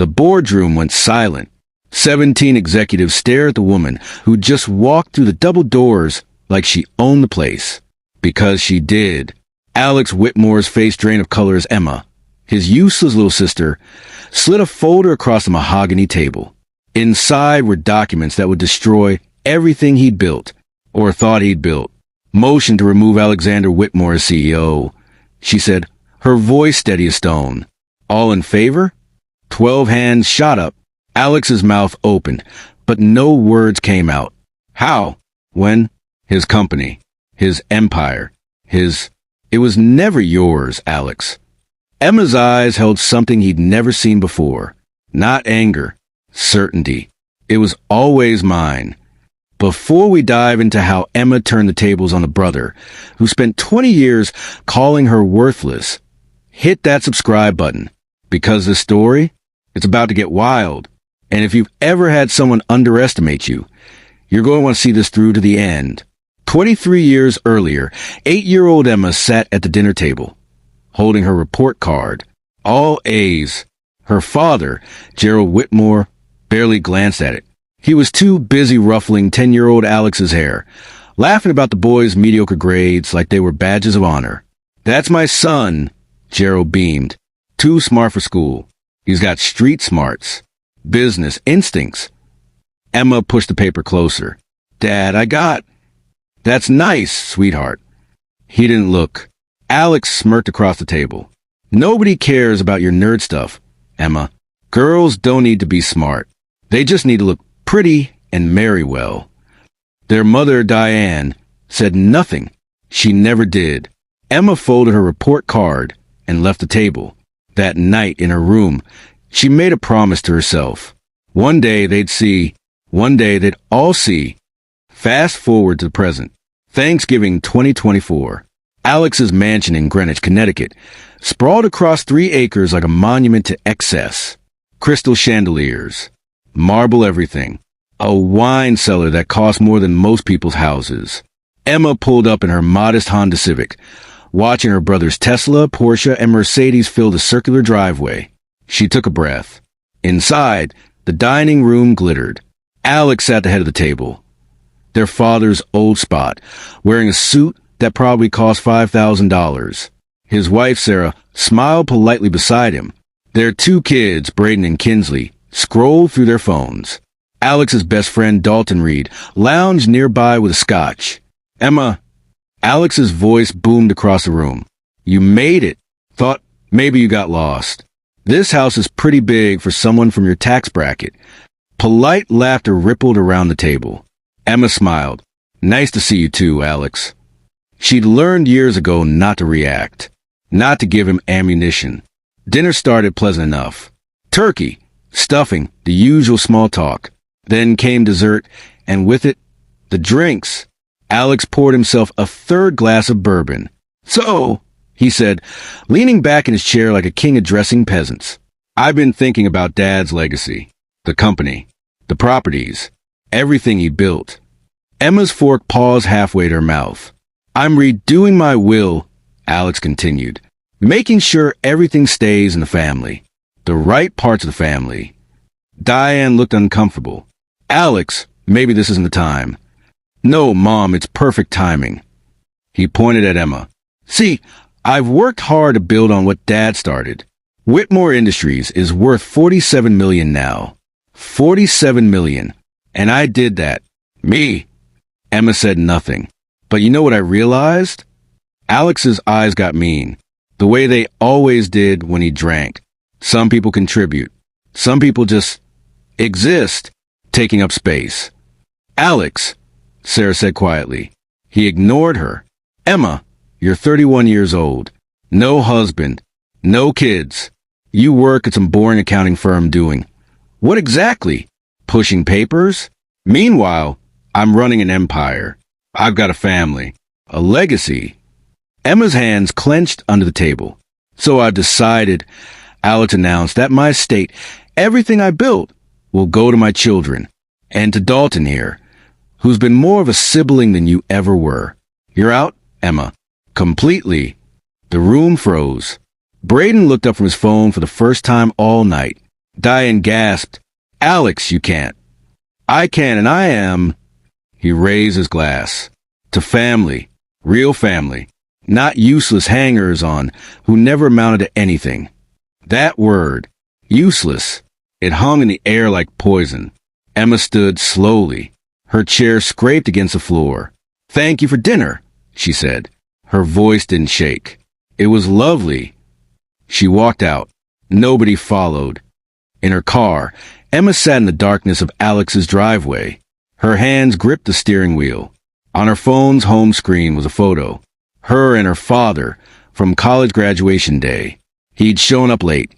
The boardroom went silent. 17 executives stared at the woman who just walked through the double doors like she owned the place. Because she did. Alex Whitmore's face drained of color as Emma, his useless little sister, slid a folder across the mahogany table. Inside were documents that would destroy everything he'd built, or thought he'd built. Motion to remove Alexander Whitmore as CEO, she said, her voice steady as stone. All in favor? 12 hands shot up. Alex's mouth opened, but no words came out. How? When? His company. His empire. It was never yours, Alex. Emma's eyes held something he'd never seen before. Not anger. Certainty. It was always mine. Before we dive into how Emma turned the tables on the brother, who spent 20 years calling her worthless, hit that subscribe button. Because this story, it's about to get wild. And if you've ever had someone underestimate you, you're going to want to see this through to the end. 23 years earlier, 8-year-old Emma sat at the dinner table, holding her report card. All A's. Her father, Gerald Whitmore, barely glanced at it. He was too busy ruffling 10-year-old Alex's hair, laughing about the boy's mediocre grades like they were badges of honor. That's my son, Gerald beamed. Too smart for school. He's got street smarts. Business instincts. Emma pushed the paper closer. Dad, I got... That's nice, sweetheart. He didn't look. Alex smirked across the table. Nobody cares about your nerd stuff, Emma. Girls don't need to be smart. They just need to look pretty and marry well. Their mother, Diane, said nothing. She never did. Emma folded her report card and left the table. That night in her room, she made a promise to herself. One day they'd see. One day they'd all see. Fast forward to the present. Thanksgiving 2024. Alex's mansion in Greenwich, Connecticut, sprawled across 3 acres like a monument to excess. Crystal chandeliers. Marble everything. A wine cellar that cost more than most people's houses. Emma pulled up in her modest Honda Civic, watching her brother's Tesla, Porsche, and Mercedes fill the circular driveway. She took a breath. Inside, the dining room glittered. Alex sat at the head of the table. Their father's old spot, wearing a suit that probably cost $5,000. His wife, Sarah, smiled politely beside him. Their 2 kids, Braden and Kinsley, scrolled through their phones. Alex's best friend, Dalton Reed, lounged nearby with a scotch. Emma, Alex's voice boomed across the room. You made it. Thought maybe you got lost. This house is pretty big for someone from your tax bracket. Polite laughter rippled around the table. Emma smiled. Nice to see you too, Alex. She'd learned years ago not to react, not to give him ammunition. Dinner started pleasant enough. Turkey, stuffing, the usual small talk. Then came dessert, and with it, the drinks. Alex poured himself a 3rd glass of bourbon. So, he said, leaning back in his chair like a king addressing peasants, I've been thinking about Dad's legacy, the company, the properties, everything he built. Emma's fork paused halfway to her mouth. I'm redoing my will, Alex continued, making sure everything stays in the family, the right parts of the family. Diane looked uncomfortable. Alex, maybe this isn't the time. No, Mom, it's perfect timing. He pointed at Emma. See, I've worked hard to build on what Dad started. Whitmore Industries is worth $47 million now. $47 million. And I did that. Me. Emma said nothing. But you know what I realized? Alex's eyes got mean. The way they always did when he drank. Some people contribute. Some people just exist, taking up space. Alex, Sarah said quietly. He ignored her. Emma, you're 31 years old. No husband. No kids. You work at some boring accounting firm doing. What exactly? Pushing papers? Meanwhile, I'm running an empire. I've got a family. A legacy. Emma's hands clenched under the table. So I've decided, Alex announced, that my estate, everything I built, will go to my children. And to Dalton here, who's been more of a sibling than you ever were. You're out, Emma. Completely. The room froze. Braden looked up from his phone for the first time all night. Diane gasped, "Alex, you can't." "I can, and I am." He raised his glass. "To family. Real family. Not useless hangers-on who never amounted to anything." That word, useless, it hung in the air like poison. Emma stood slowly. Her chair scraped against the floor. "Thank you for dinner," she said. Her voice didn't shake. "It was lovely." She walked out. Nobody followed. In her car, Emma sat in the darkness of Alex's driveway. Her hands gripped the steering wheel. On her phone's home screen was a photo. Her and her father from college graduation day. He'd shown up late,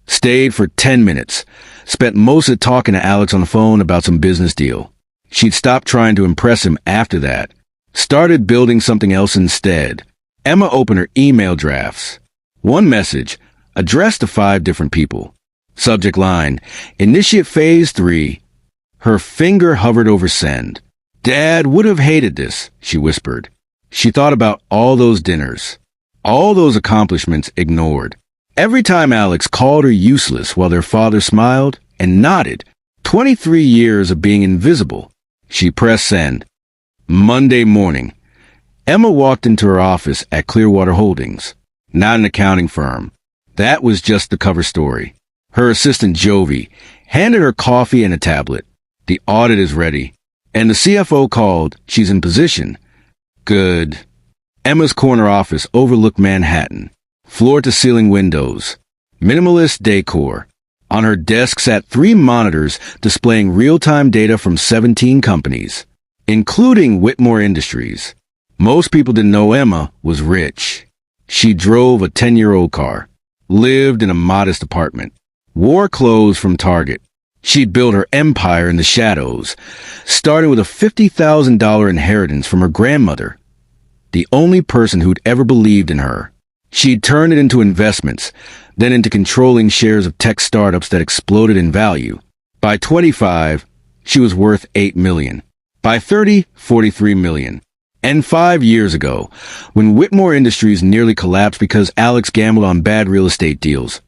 stayed for 10 minutes, spent most of it talking to Alex on the phone about some business deal. She'd stopped trying to impress him after that, started building something else instead. Emma opened her email drafts. One message, addressed to 5 different people. Subject line, Initiate Phase 3. Her finger hovered over send. "Dad would have hated this," she whispered. She thought about all those dinners, all those accomplishments ignored. Every time Alex called her useless while their father smiled and nodded. 23 years of being invisible. She pressed send. Monday morning. Emma walked into her office at Clearwater Holdings, not an accounting firm. That was just the cover story. Her assistant, Jovi, handed her coffee and a tablet. The audit is ready. And the CFO called. She's in position. Good. Emma's corner office overlooked Manhattan. Floor-to-ceiling windows. Minimalist decor. On her desk sat 3 monitors displaying real-time data from 17 companies, including Whitmore Industries. Most people didn't know Emma was rich. She drove a 10-year-old car, lived in a modest apartment, wore clothes from Target. She'd built her empire in the shadows, starting with a $50,000 inheritance from her grandmother, the only person who'd ever believed in her. She'd turned it into investments, then into controlling shares of tech startups that exploded in value. By 25, she was worth $8 million. By 30, $43 million. And 5 years ago, when Whitmore Industries nearly collapsed because Alex gambled on bad real estate deals,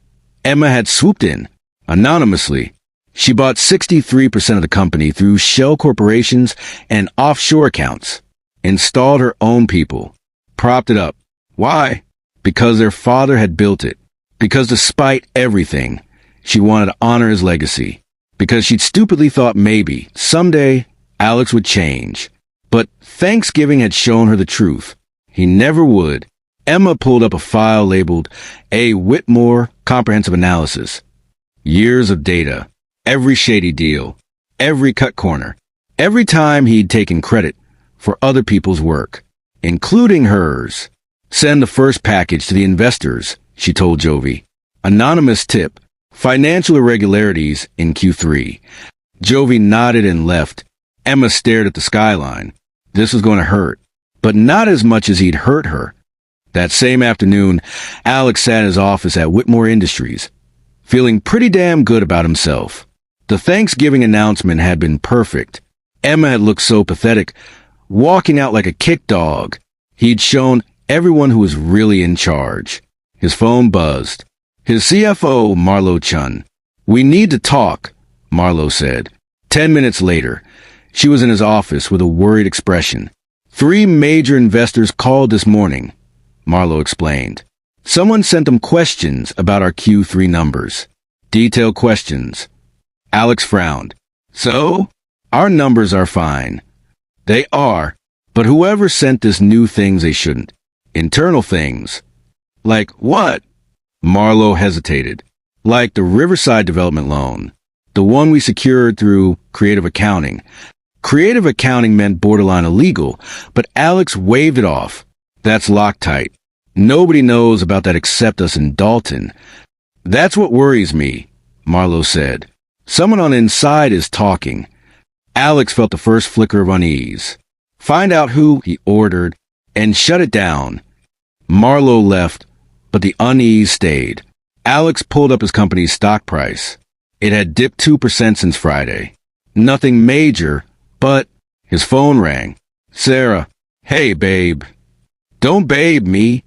Emma had swooped in, anonymously. She bought 63% of the company through shell corporations and offshore accounts, installed her own people, propped it up. Why? Because their father had built it. Because despite everything, she wanted to honor his legacy. Because she'd stupidly thought maybe, someday, Alex would change. But Thanksgiving had shown her the truth. He never would. Emma pulled up a file labeled A. Whitmore Comprehensive Analysis. Years of data. Every shady deal. Every cut corner. Every time he'd taken credit for other people's work, including hers. Send the first package to the investors, she told Jovi. Anonymous tip. Financial irregularities in Q3. Jovi nodded and left. Emma stared at the skyline. This was going to hurt, but not as much as he'd hurt her. That same afternoon, Alex sat in his office at Whitmore Industries, feeling pretty damn good about himself. The Thanksgiving announcement had been perfect. Emma had looked so pathetic, walking out like a kick dog. He'd shown everyone who was really in charge. His phone buzzed. His CFO, Marlo Chun. "We need to talk," Marlo said. 10 minutes later, she was in his office with a worried expression. 3 major investors called this morning, Marlo explained. Someone sent them questions about our Q3 numbers. Detailed questions. Alex frowned. "So? Our numbers are fine." "They are, but whoever sent this knew things they shouldn't. Internal things." "Like what?" Marlo hesitated. "Like the Riverside development loan. The one we secured through creative accounting. Creative accounting meant borderline illegal, but Alex waved it off. That's Loctite. Nobody knows about that except us in Dalton." "That's what worries me," Marlo said. "Someone on the inside is talking." Alex felt the first flicker of unease. "Find out who," he ordered, "and shut it down." Marlo left, but the unease stayed. Alex pulled up his company's stock price. It had dipped 2% since Friday. Nothing major, but his phone rang. "Sarah." "Hey, babe." "Don't babe me."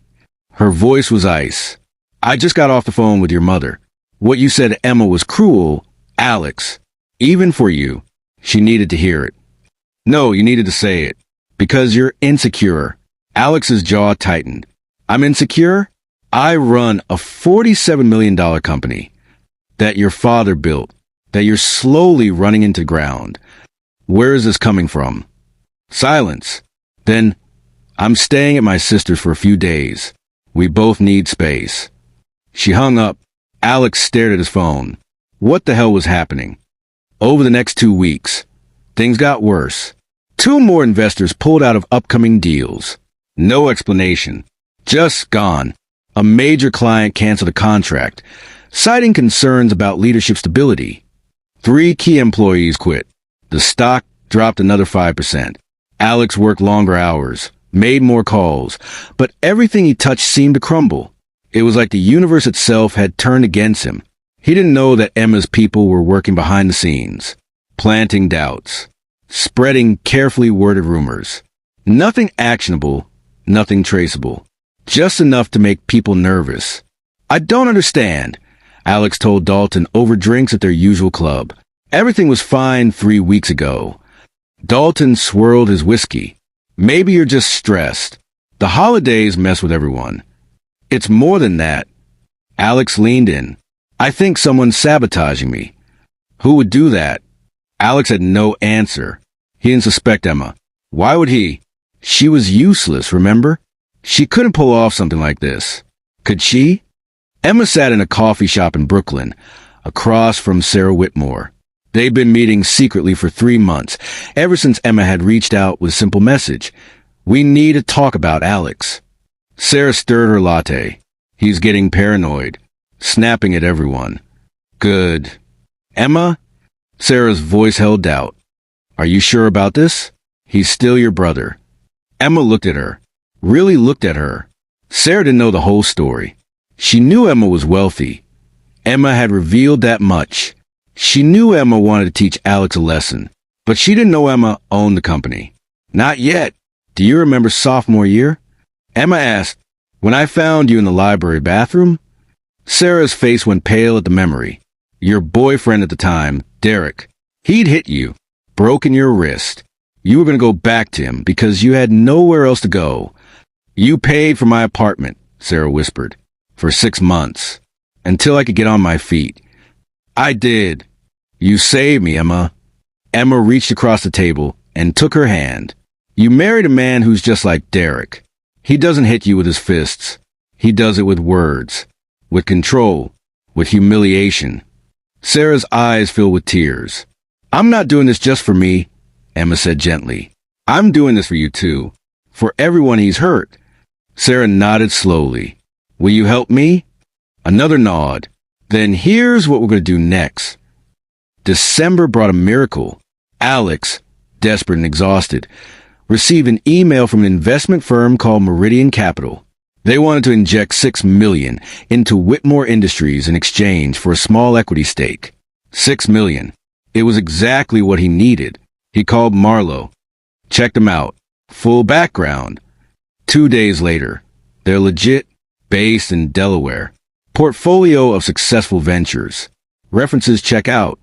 Her voice was ice. "I just got off the phone with your mother." What you said to Emma was cruel, Alex. Even for you. She needed to hear it. No, you needed to say it. Because you're insecure. Alex's jaw tightened. I'm insecure? I run a $47 million company that your father built, that you're slowly running into ground. Where is this coming from? Silence. Then, I'm staying at my sister's for a few days. We both need space. She hung up. Alex stared at his phone. What the hell was happening? Over the next 2 weeks, things got worse. 2 more investors pulled out of upcoming deals. No explanation. Just gone. A major client canceled a contract, citing concerns about leadership stability. 3 key employees quit. The stock dropped another 5%. Alex worked longer hours, made more calls, but everything he touched seemed to crumble. It was like the universe itself had turned against him. He didn't know that Emma's people were working behind the scenes, planting doubts, spreading carefully worded rumors. Nothing actionable, nothing traceable. Just enough to make people nervous. I don't understand, Alex told Dalton over drinks at their usual club. Everything was fine 3 weeks ago. Dalton swirled his whiskey. Maybe you're just stressed. The holidays mess with everyone. It's more than that. Alex leaned in. I think someone's sabotaging me. Who would do that? Alex had no answer. He didn't suspect Emma. Why would he? She was useless, remember? She couldn't pull off something like this. Could she? Emma sat in a coffee shop in Brooklyn, across from Sarah Whitmore. They'd been meeting secretly for 3 months, ever since Emma had reached out with a simple message. We need to talk about Alex. Sarah stirred her latte. He's getting paranoid, snapping at everyone. Good. Emma? Sarah's voice held doubt. Are you sure about this? He's still your brother. Emma looked at her. Really looked at her. Sarah didn't know the whole story. She knew Emma was wealthy. Emma had revealed that much. She knew Emma wanted to teach Alex a lesson, but she didn't know Emma owned the company. Not yet. Do you remember sophomore year? Emma asked, when I found you in the library bathroom? Sarah's face went pale at the memory. Your boyfriend at the time, Derek, he'd hit you, broken your wrist. You were going to go back to him because you had nowhere else to go. You paid for my apartment, Sarah whispered, for 6 months, until I could get on my feet. I did. You saved me, Emma. Emma reached across the table and took her hand. You married a man who's just like Derek. He doesn't hit you with his fists. He does it with words, with control, with humiliation. Sarah's eyes filled with tears. I'm not doing this just for me, Emma said gently. I'm doing this for you too, for everyone he's hurt. Sarah nodded slowly. Will you help me? Another nod. Then here's what we're going to do next. December brought a miracle. Alex, desperate and exhausted, received an email from an investment firm called Meridian Capital. They wanted to inject $6 million into Whitmore Industries in exchange for a small equity stake. $6 million. It was exactly what he needed. He called Marlowe. Checked him out. Full background. 2 days later, they're legit, based in Delaware. Portfolio of successful ventures. References check out.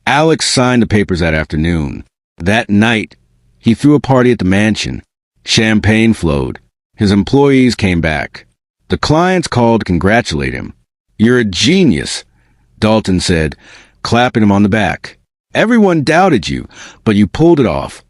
Alex signed the papers that afternoon. That night, he threw a party at the mansion. Champagne flowed. His employees came back. The clients called to congratulate him. You're a genius, Dalton said, clapping him on the back. Everyone doubted you, but you pulled it off.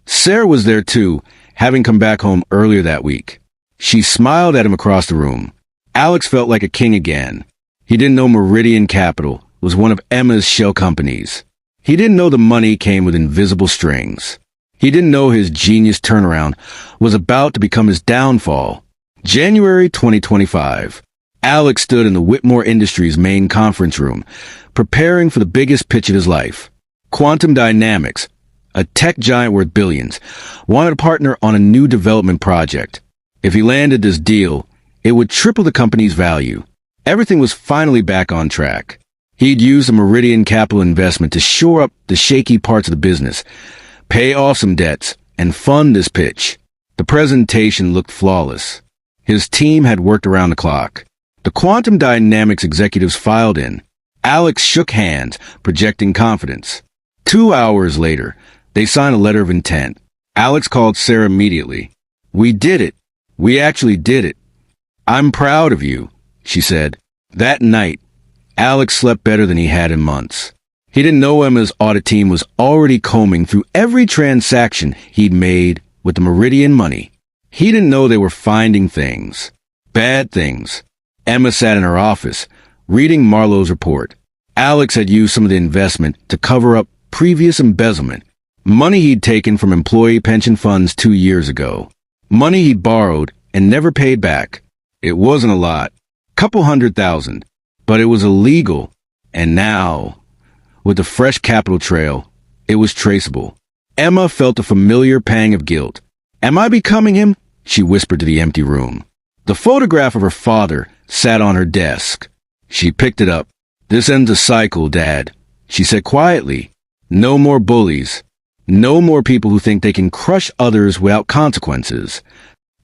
Sarah was there too, having come back home earlier that week. She smiled at him across the room. Alex felt like a king again. He didn't know Meridian Capital was one of Emma's shell companies. He didn't know the money came with invisible strings. He didn't know his genius turnaround was about to become his downfall. January 2025. Alex stood in the Whitmore Industries main conference room, preparing for the biggest pitch of his life. Quantum Dynamics, a tech giant worth billions, wanted a partner on a new development project. If he landed this deal, it would triple the company's value. Everything was finally back on track. He'd used the Meridian Capital investment to shore up the shaky parts of the business, pay off some debts, and fund this pitch. The presentation looked flawless. His team had worked around the clock. The Quantum Dynamics executives filed in. Alex shook hands, projecting confidence. 2 hours later, they signed a letter of intent. Alex called Sarah immediately. "We did it. We actually did it. I'm proud of you," she said. That night, Alex slept better than he had in months. He didn't know Emma's audit team was already combing through every transaction he'd made with the Meridian money. He didn't know they were finding things. Bad things. Emma sat in her office, reading Marlowe's report. Alex had used some of the investment to cover up previous embezzlement. Money he'd taken from employee pension funds 2 years ago. Money he'd borrowed and never paid back. It wasn't a lot. Couple $100,000. But it was illegal. And now, with the fresh capital trail, it was traceable. Emma felt a familiar pang of guilt. "Am I becoming him?" she whispered to the empty room. The photograph of her father sat on her desk. She picked it up. "This ends a cycle, Dad," she said quietly. "No more bullies. No more people who think they can crush others without consequences."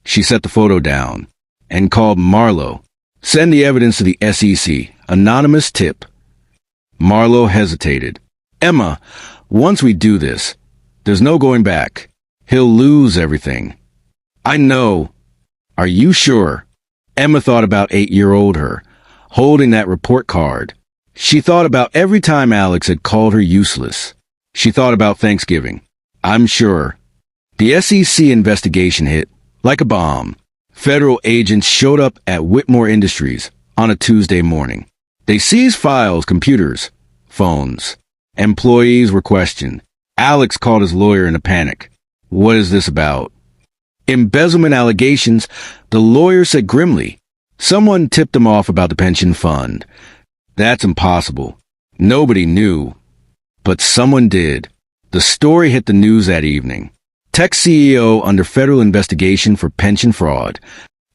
She set the photo down and called Marlowe. "Send the evidence to the SEC. Anonymous tip." Marlowe hesitated. "Emma, once we do this, there's no going back. He'll lose everything." "I know." "Are you sure?" Emma thought about 8-year-old her, holding that report card. She thought about every time Alex had called her useless. She thought about Thanksgiving. "I'm sure." The SEC investigation hit like a bomb. Federal agents showed up at Whitmore Industries on a Tuesday morning. They seized files, computers, phones. Employees were questioned. Alex called his lawyer in a panic. "What is this about?" "Embezzlement allegations," the lawyer said grimly. "Someone tipped them off about the pension fund." "That's impossible. Nobody knew." But someone did. The story hit the news that evening. Tech CEO under federal investigation for pension fraud.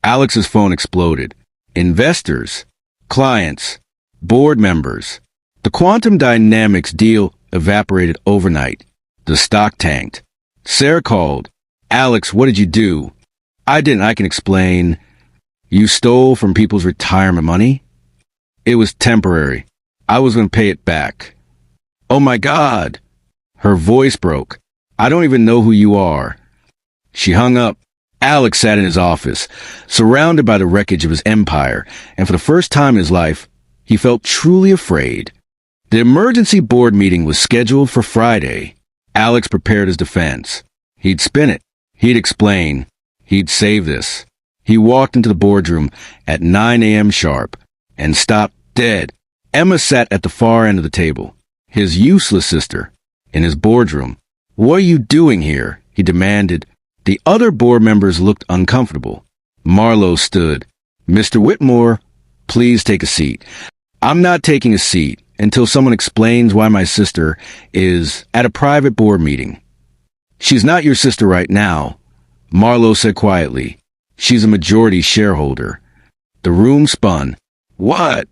Alex's phone exploded. Investors, clients, board members. The Quantum Dynamics deal evaporated overnight. The stock tanked. Sarah called. "Alex, what did you do?" "I didn't. I can explain." "You stole from people's retirement money?" "It was temporary. I was going to pay it back." "Oh my God." Her voice broke. "I don't even know who you are." She hung up. Alex sat in his office, surrounded by the wreckage of his empire, and for the first time in his life, he felt truly afraid. The emergency board meeting was scheduled for Friday. Alex prepared his defense. He'd spin it. He'd explain. He'd save this. He walked into the boardroom at 9 a.m. sharp and stopped dead. Emma sat at the far end of the table, his useless sister, in his boardroom. "What are you doing here?" he demanded. The other board members looked uncomfortable. Marlowe stood. "Mr. Whitmore, please take a seat." "I'm not taking a seat until someone explains why my sister is at a private board meeting." "She's not your sister right now," Marlowe said quietly. "She's a majority shareholder." The room spun. "What?"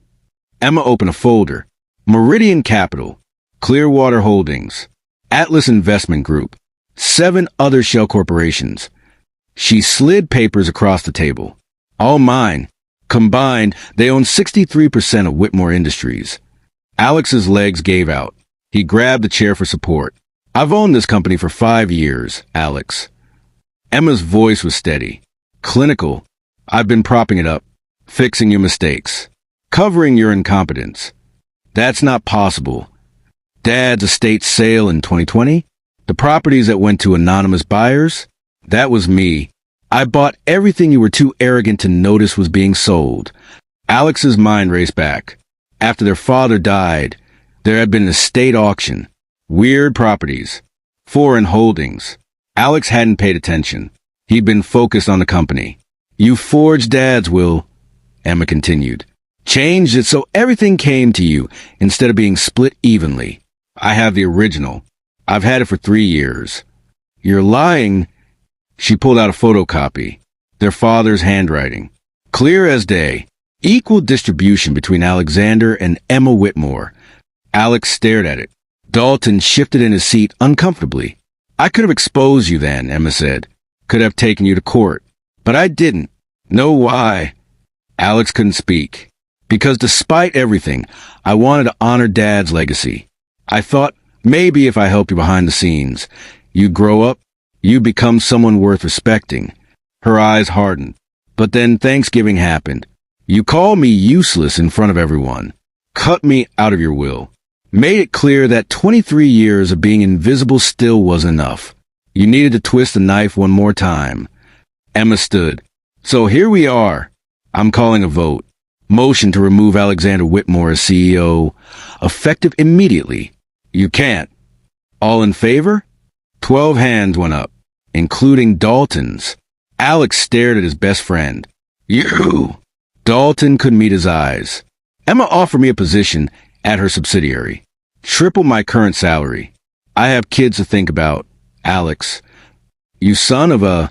Emma opened a folder. Meridian Capital, Clearwater Holdings, Atlas Investment Group, 7 other shell corporations. She slid papers across the table. "All mine. Combined, they own 63% of Whitmore Industries." Alex's legs gave out. He grabbed the chair for support. "I've owned this company for 5 years, Alex." Emma's voice was steady. "Clinical. I've been propping it up, fixing your mistakes, covering your incompetence." "That's not possible." Dad's estate sale in 2020? The properties that went to anonymous buyers? That was me. I bought everything you were too arrogant to notice was being sold. Alex's mind raced back. After their father died, there had been an estate auction. Weird properties. Foreign holdings. Alex hadn't paid attention. He'd been focused on the company. "You forged Dad's will," Emma continued. "Changed it so everything came to you instead of being split evenly. I have the original. I've had it for 3 years." "You're lying." She pulled out a photocopy. Their father's handwriting. Clear as day. Equal distribution between Alexander and Emma Whitmore. Alex stared at it. Dalton shifted in his seat uncomfortably. "I could have exposed you then," Emma said. "Could have taken you to court. But I didn't." "No, why?" Alex couldn't speak. Because despite everything, I wanted to honor Dad's legacy. I thought maybe if I helped you behind the scenes, you'd grow up, you'd become someone worth respecting. Her eyes hardened. But then Thanksgiving happened. You called me useless in front of everyone. Cut me out of your will. Made it clear that 23 years of being invisible still wasn't enough. You needed to twist the knife one more time. Emma stood. So here we are. I'm calling a vote. Motion to remove Alexander Whitmore as CEO, effective immediately. You can't. All in favor? 12 hands went up, including Dalton's. Alex stared at his best friend. You! Dalton couldn't meet his eyes. Emma offered me a position at her subsidiary. Triple my current salary. I have kids to think about. Alex. You son of a...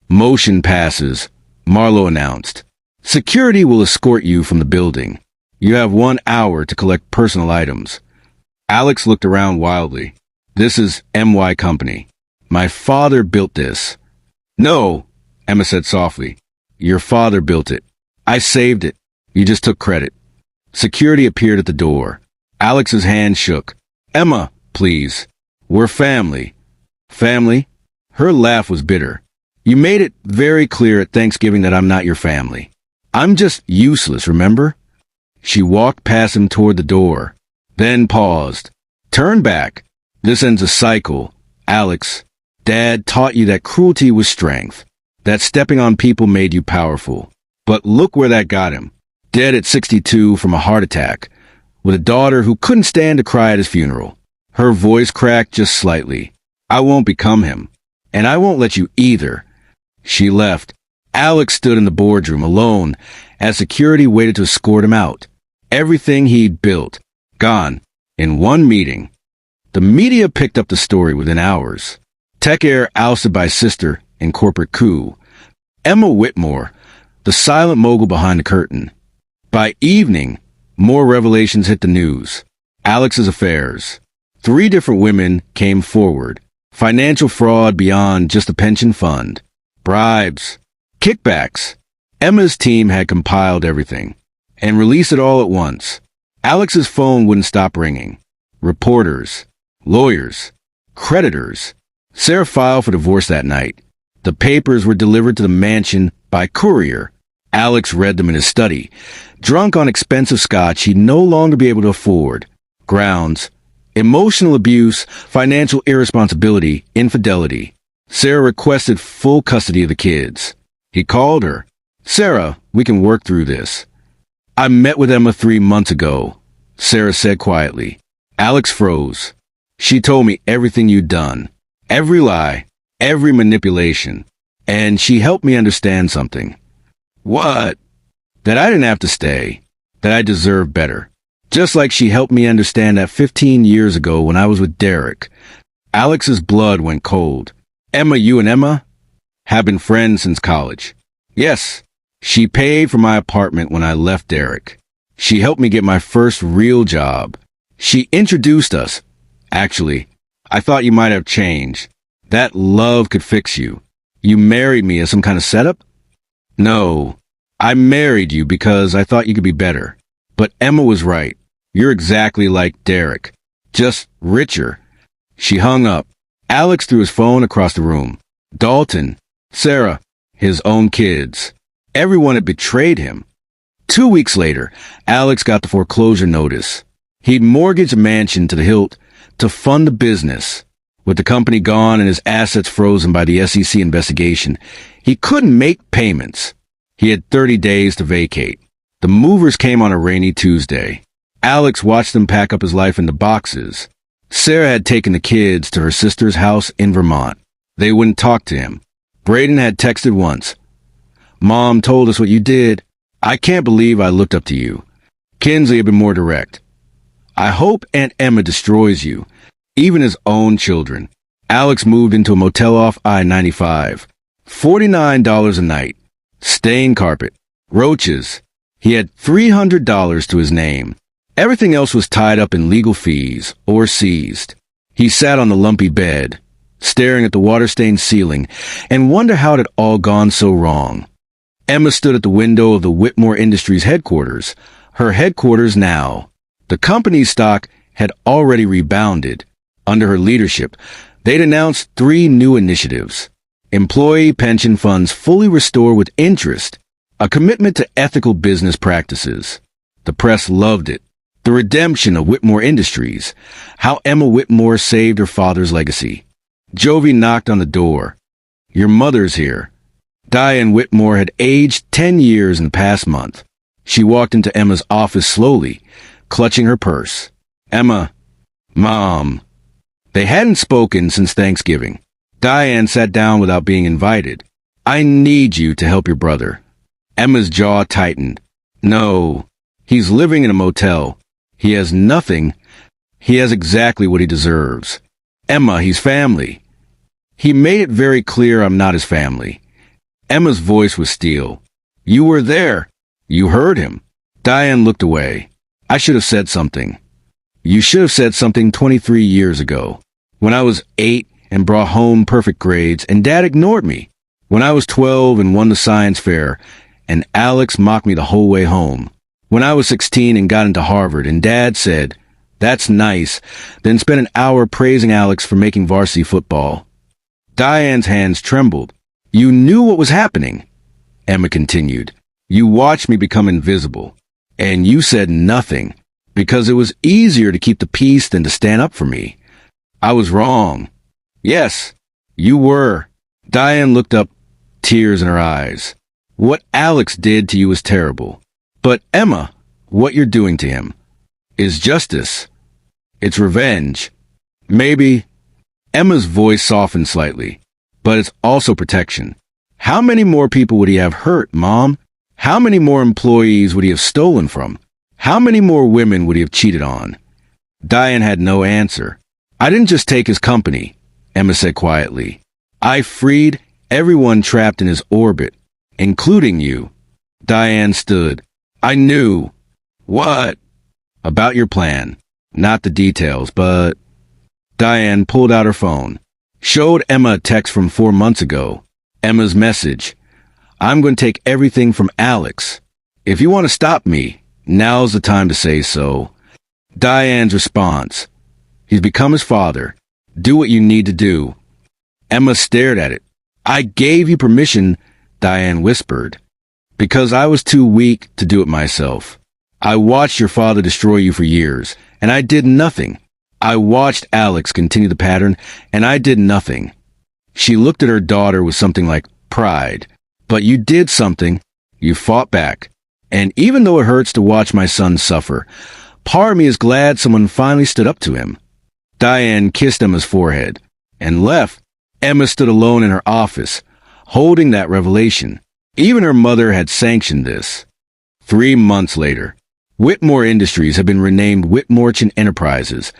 Motion passes, Marlowe announced. Security will escort you from the building. You have 1 hour to collect personal items. Alex looked around wildly. This is MY Company. My father built this. No, Emma said softly. Your father built it. I saved it. You just took credit. Security appeared at the door. Alex's hand shook. Emma, please. We're family. Family? Her laugh was bitter. You made it very clear at Thanksgiving that I'm not your family. I'm just useless, remember? She walked past him toward the door, then paused. Turn back. This ends a cycle. Alex, Dad taught you that cruelty was strength, that stepping on people made you powerful. But look where that got him. Dead at 62 from a heart attack, with a daughter who couldn't stand to cry at his funeral. Her voice cracked just slightly. I won't become him, and I won't let you either. She left. Alex stood in the boardroom alone as security waited to escort him out. Everything he'd built, gone, in one meeting. The media picked up the story within hours. Tech Air ousted by sister in corporate coup. Emma Whitmore, the silent mogul behind the curtain. By evening, more revelations hit the news. Alex's affairs. 3 different women came forward. Financial fraud beyond just a pension fund. Bribes. Kickbacks. Emma's team had compiled everything and released it all at once. Alex's phone wouldn't stop ringing. Reporters, lawyers, creditors. Sarah filed for divorce that night. The papers were delivered to the mansion by courier. Alex read them in his study. Drunk on expensive scotch he'd no longer be able to afford. Grounds: emotional abuse, financial irresponsibility, infidelity. Sarah requested full custody of the kids. He called her. Sarah, we can work through this. I met with Emma 3 months ago, Sarah said quietly. Alex froze. She told me everything you'd done. Every lie, every manipulation. And she helped me understand something. What? That I didn't have to stay. That I deserved better. Just like she helped me understand that 15 years ago when I was with Derek. Alex's blood went cold. Emma, you and Emma have been friends since college. Yes, she paid for my apartment when I left Derek. She helped me get my first real job. She introduced us. Actually, I thought you might have changed. That love could fix you. You married me as some kind of setup? No, I married you because I thought you could be better. But Emma was right. You're exactly like Derek, just richer. She hung up. Alex threw his phone across the room. Dalton, Sarah, his own kids. Everyone had betrayed him. 2 weeks later, Alex got the foreclosure notice. He'd mortgaged a mansion to the hilt to fund the business. With the company gone and his assets frozen by the SEC investigation, he couldn't make payments. He had 30 days to vacate. The movers came on a rainy Tuesday. Alex watched them pack up his life into boxes. Sarah had taken the kids to her sister's house in Vermont. They wouldn't talk to him. Braden had texted once. Mom told us what you did. I can't believe I looked up to you. Kinsley had been more direct. I hope Aunt Emma destroys you, even his own children. Alex moved into a motel off I-95. $49 a night. Stain carpet. Roaches. He had $300 to his name. Everything else was tied up in legal fees or seized. He sat on the lumpy bed, staring at the water-stained ceiling, and wondered how it had all gone so wrong. Emma stood at the window of the Whitmore Industries headquarters, her headquarters now. The company's stock had already rebounded. Under her leadership, they'd announced 3 new initiatives. Employee pension funds fully restored with interest, a commitment to ethical business practices. The press loved it. The redemption of Whitmore Industries, how Emma Whitmore saved her father's legacy. Jovi knocked on the door. Your mother's here. Diane Whitmore had aged 10 years in the past month. She walked into Emma's office slowly, clutching her purse. Emma, Mom. They hadn't spoken since Thanksgiving. Diane sat down without being invited. I need you to help your brother. Emma's jaw tightened. No, he's living in a motel. He has nothing. He has exactly what he deserves. Emma, he's family. He made it very clear I'm not his family. Emma's voice was steel. You were there. You heard him. Diane looked away. I should have said something. You should have said something 23 years ago. When I was 8 and brought home perfect grades and Dad ignored me. When I was 12 and won the science fair and Alex mocked me the whole way home. When I was 16 and got into Harvard and Dad said, that's nice, then spent an hour praising Alex for making varsity football. Diane's hands trembled. You knew what was happening, Emma continued. You watched me become invisible. And you said nothing, because it was easier to keep the peace than to stand up for me. I was wrong. Yes, you were. Diane looked up, tears in her eyes. What Alex did to you was terrible. But Emma, what you're doing to him is justice. It's revenge. Maybe. Emma's voice softened slightly, but it's also protection. How many more people would he have hurt, Mom? How many more employees would he have stolen from? How many more women would he have cheated on? Diane had no answer. I didn't just take his company, Emma said quietly. I freed everyone trapped in his orbit, including you. Diane stood. I knew. What? About your plan. Not the details, but... Diane pulled out her phone. Showed Emma a text from 4 months ago. Emma's message. I'm going to take everything from Alex. If you want to stop me, now's the time to say so. Diane's response. He's become his father. Do what you need to do. Emma stared at it. I gave you permission, Diane whispered. Because I was too weak to do it myself. I watched your father destroy you for years, and I did nothing. I watched Alex continue the pattern, and I did nothing. She looked at her daughter with something like pride. But you did something. You fought back. And even though it hurts to watch my son suffer, part of me is glad someone finally stood up to him. Diane kissed Emma's forehead and left. Emma stood alone in her office, holding that revelation. Even her mother had sanctioned this. 3 months later, Whitmore Industries had been renamed Whitmorchin Enterprises,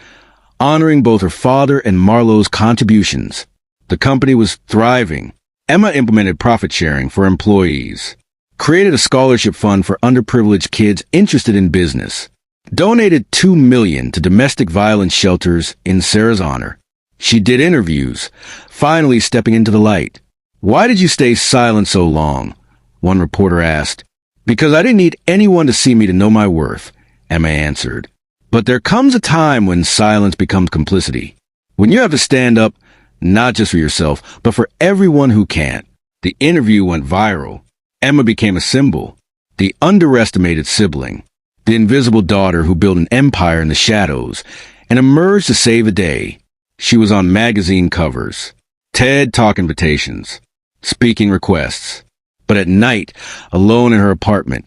honoring both her father and Marlowe's contributions. The company was thriving. Emma implemented profit sharing for employees, created a scholarship fund for underprivileged kids interested in business, donated $2 million to domestic violence shelters in Sarah's honor. She did interviews, finally stepping into the light. Why did you stay silent so long? One reporter asked. Because I didn't need anyone to see me to know my worth, Emma answered. But there comes a time when silence becomes complicity. When you have to stand up, not just for yourself, but for everyone who can't. The interview went viral. Emma became a symbol. The underestimated sibling. The invisible daughter who built an empire in the shadows and emerged to save the day. She was on magazine covers, TED Talk invitations, speaking requests. But at night, alone in her apartment,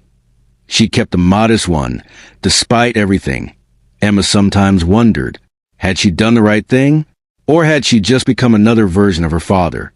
she kept a modest one, despite everything. Emma sometimes wondered, had she done the right thing? Or had she just become another version of her father?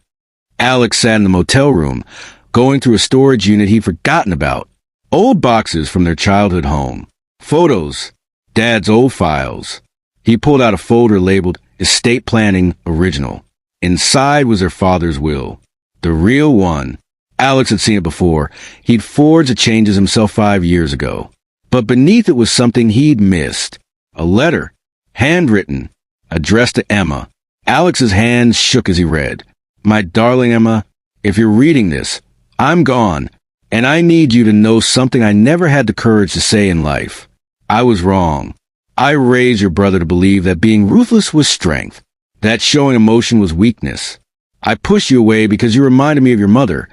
Alex sat in the motel room, going through a storage unit he'd forgotten about. Old boxes from their childhood home. Photos. Dad's old files. He pulled out a folder labeled Estate Planning Original. Inside was her father's will. The real one. Alex had seen it before. He'd forged the changes himself 5 years ago. But beneath it was something he'd missed. A letter. Handwritten. Addressed to Emma. Alex's hands shook as he read. My darling Emma, if you're reading this, I'm gone. And I need you to know something I never had the courage to say in life. I was wrong. I raised your brother to believe that being ruthless was strength, that showing emotion was weakness. I pushed you away because you reminded me of your mother.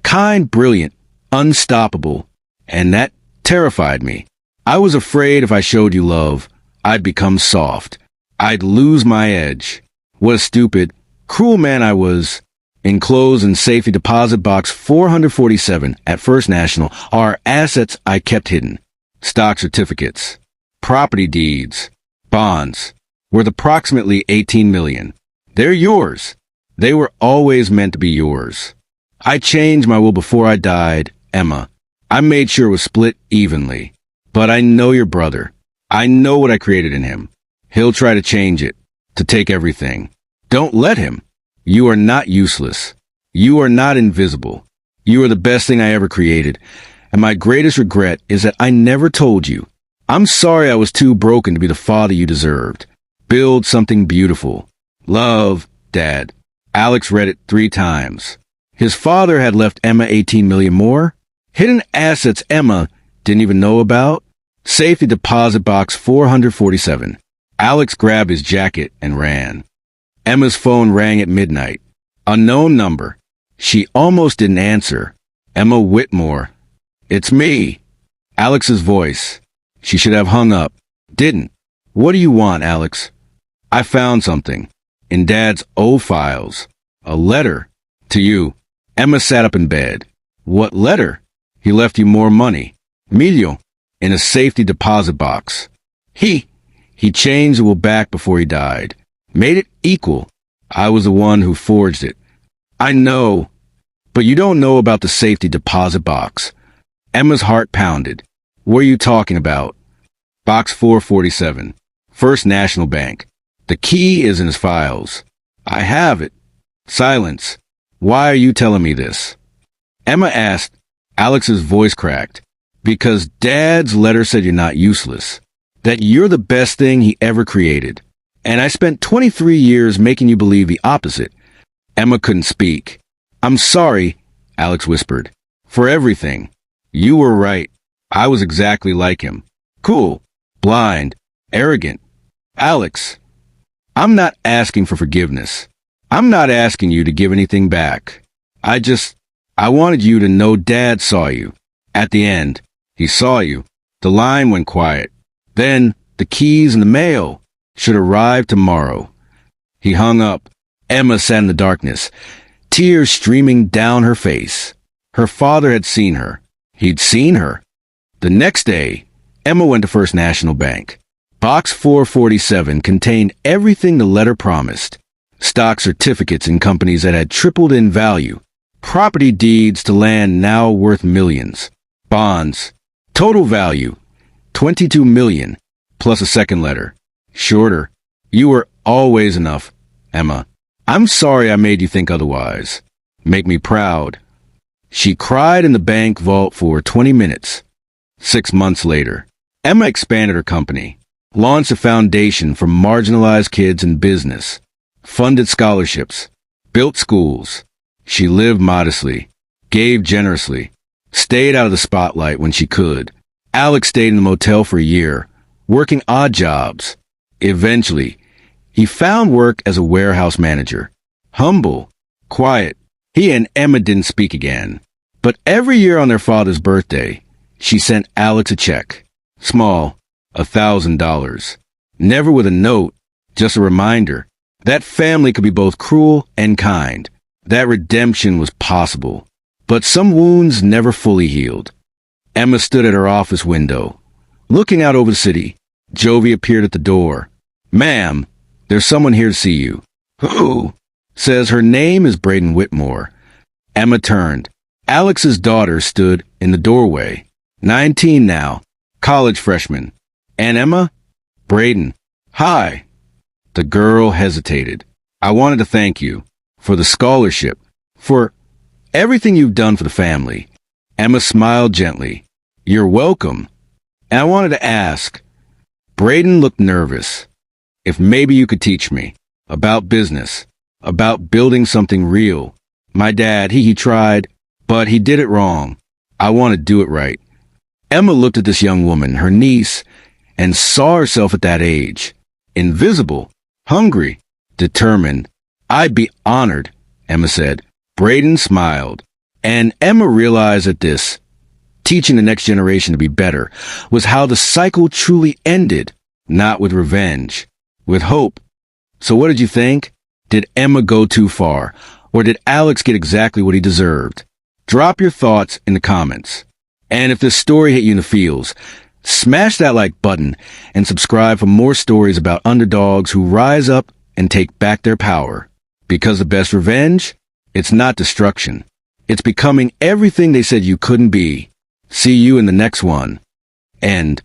Kind, brilliant, unstoppable. And that terrified me. I was afraid if I showed you love, I'd become soft. I'd lose my edge. What a stupid, cruel man I was. Enclosed in safety deposit box 447 at First National are assets I kept hidden. Stock certificates, property deeds, bonds, worth approximately 18 million. They're yours. They were always meant to be yours. I changed my will before I died, Emma. I made sure it was split evenly. But I know your brother. I know what I created in him. He'll try to change it, to take everything. Don't let him. You are not useless. You are not invisible. You are the best thing I ever created. And my greatest regret is that I never told you. I'm sorry I was too broken to be the father you deserved. Build something beautiful. Love, Dad. Alex read it 3 times. His father had left Emma 18 million more. Hidden assets Emma didn't even know about. Safety deposit box 447. Alex grabbed his jacket and ran. Emma's phone rang at midnight. Unknown number. She almost didn't answer. Emma Whitmore. It's me. Alex's voice. She should have hung up. Didn't. What do you want, Alex? I found something. In Dad's old files. A letter. To you. Emma sat up in bed. What letter? He left you more money. Milio. In a safety deposit box. He changed the will back before he died. Made it equal. I was the one who forged it. I know. But you don't know about the safety deposit box. Emma's heart pounded. What are you talking about? Box 447. First National Bank. The key is in his files. I have it. Silence. Why are you telling me this? Emma asked. Alex's voice cracked. Because Dad's letter said you're not useless. That you're the best thing he ever created. And I spent 23 years making you believe the opposite. Emma couldn't speak. I'm sorry, Alex whispered. For everything. You were right. I was exactly like him. Cool. Blind. Arrogant. Alex. I'm not asking for forgiveness. I'm not asking you to give anything back. I wanted you to know Dad saw you. At the end, he saw you. The line went quiet. Then, the keys in the mail should arrive tomorrow. He hung up. Emma sat in the darkness, tears streaming down her face. Her father had seen her. He'd seen her. The next day, Emma went to First National Bank. Box 447 contained everything the letter promised. Stock certificates in companies that had tripled in value. Property deeds to land now worth millions. Bonds. Total value. 22 million. Plus a second letter. Shorter. You were always enough, Emma. I'm sorry I made you think otherwise. Make me proud. She cried in the bank vault for 20 minutes. 6 months later, Emma expanded her company, launched a foundation for marginalized kids in business, funded scholarships, built schools. She lived modestly, gave generously, stayed out of the spotlight when she could. Alex stayed in the motel for a year, working odd jobs. Eventually, he found work as a warehouse manager. Humble, quiet, he and Emma didn't speak again. But every year on their father's birthday, she sent Alex a check. Small, $1,000. Never with a note, just a reminder. That family could be both cruel and kind. That redemption was possible. But some wounds never fully healed. Emma stood at her office window. Looking out over the city, Jovi appeared at the door. Ma'am, there's someone here to see you. Who? Says her name is Braden Whitmore. Emma turned. Alex's daughter stood in the doorway. 19 now. College freshman. And Emma? Braden. Hi. The girl hesitated. I wanted to thank you for the scholarship, for everything you've done for the family. Emma smiled gently. You're welcome. And I wanted to ask. Braden looked nervous. If maybe you could teach me about business, about building something real. My dad, he tried, but he did it wrong. I want to do it right. Emma looked at this young woman, her niece, and saw herself at that age. Invisible, hungry, determined. I'd be honored, Emma said. Braden smiled. And Emma realized that this, teaching the next generation to be better, was how the cycle truly ended, not with revenge, with hope. So what did you think? Did Emma go too far? Or did Alex get exactly what he deserved? Drop your thoughts in the comments. And if this story hit you in the feels, smash that like button and subscribe for more stories about underdogs who rise up and take back their power. Because the best revenge? It's not destruction. It's becoming everything they said you couldn't be. See you in the next one. End.